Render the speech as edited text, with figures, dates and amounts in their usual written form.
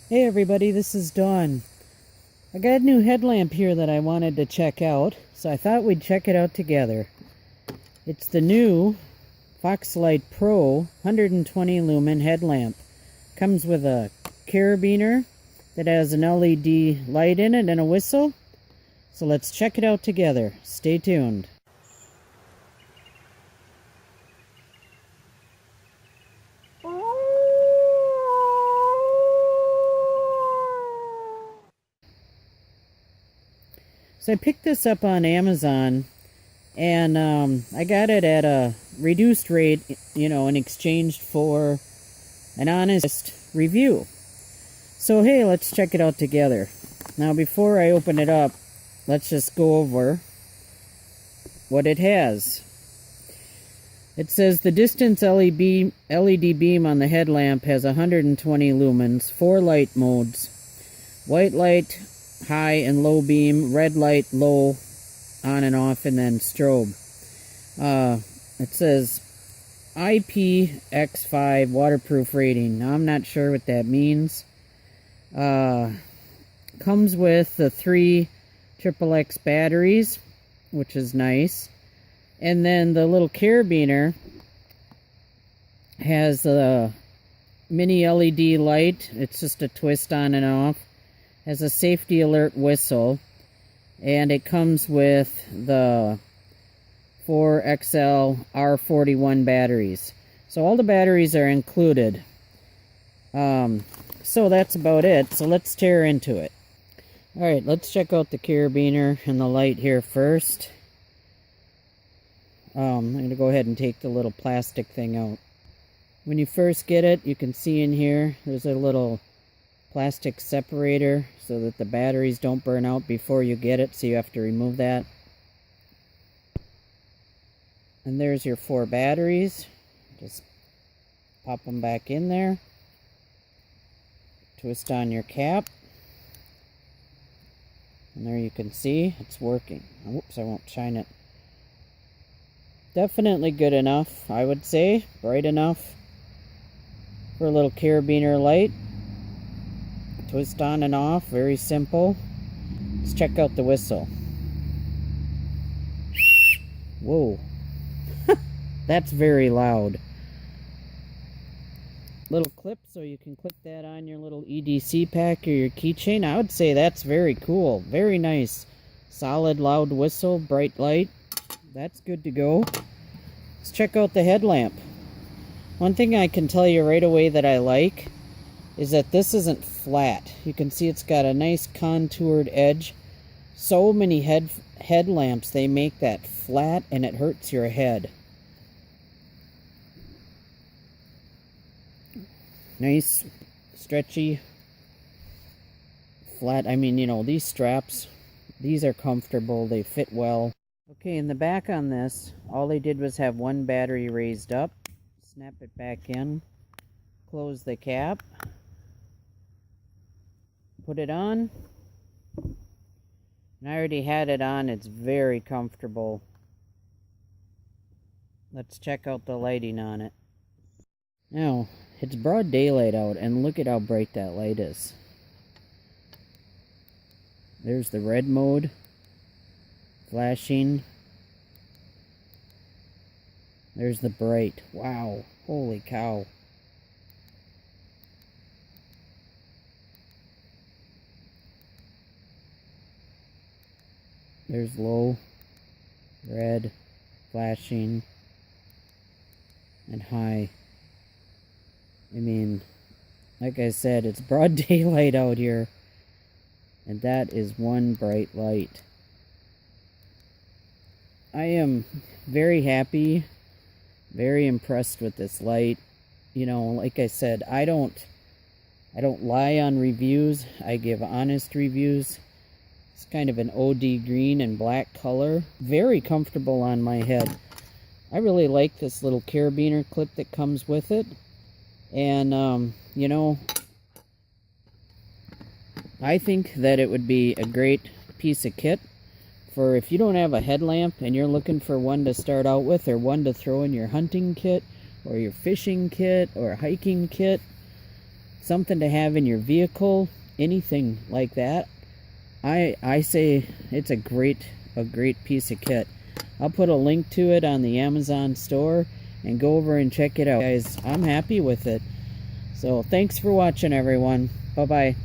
Hey everybody, this is Dawn. I got a new headlamp here that I wanted to check out, so I thought we'd check it out together. It's the new Fox Lite Pro 120 lumen headlamp. Comes with a carabiner that has an LED light in it and a whistle. So let's check it out together. Stay tuned. So I picked this up on Amazon, and I got it at a reduced rate, in exchange for an honest review. So hey, let's check it out together. Now before I open it up, let's just go over what it has. It says the distance LED beam on the headlamp has 120 lumens, 4 light modes: white light, high and low beam, red light, low, on and off, and then strobe. It says IPX5 waterproof rating. Now I'm not sure what that means. Comes with the 3 XXX batteries, which is nice. And then the little carabiner has a mini LED light. It's just a twist on and off. Has a safety alert whistle, and it comes with the 4XL R41 batteries. So all the batteries are included. So that's about it. So let's tear into it. Alright, let's check out the carabiner and the light here first. I'm going to go ahead and take the little plastic thing out. When you first get it, you can see in here, there's a little plastic separator so that the batteries don't burn out before you get it, so you have to remove that. And there's your 4 batteries. Just pop them back in there. Twist on your cap. And there you can see it's working. Whoops, I won't shine it. Definitely good enough, I would say. Bright enough for a little carabiner light. Twist on and off, very simple. Let's check out the whistle. Whoa. That's very loud. Little clip so you can clip that on your little EDC pack or your keychain. I would say that's very cool. Very nice. Solid, loud whistle, bright light. That's good to go. Let's check out the headlamp. One thing I can tell you right away that I like is that this isn't flat. You can see it's got a nice contoured edge. So many headlamps, they make that flat and it hurts your head. Nice, stretchy, flat. I mean, these straps, these are comfortable. They fit well. Okay, in the back on this, all they did was have one battery raised up. Snap it back in. Close the cap. Put it on. And I already had it on. It's very comfortable. Let's check out the lighting on it. Now, it's broad daylight out, and look at how bright that light is. There's the red mode. Flashing. There's the bright. Wow. Holy cow. There's low, red, flashing, and high. I mean, like I said, it's broad daylight out here, and that is one bright light. I am very happy, very impressed with this light. Like I said, I don't lie on reviews. I give honest reviews. It's kind of an OD green and black color. Very comfortable on my head. I really like this little carabiner clip that comes with it. And, I think that it would be a great piece of kit for if you don't have a headlamp and you're looking for one to start out with, or one to throw in your hunting kit or your fishing kit or hiking kit. something to have in your vehicle, anything like that, I say it's a great piece of kit. I'll put a link to it on the Amazon store and go over and check it out. Guys, I'm happy with it. So thanks for watching, everyone. Bye-bye.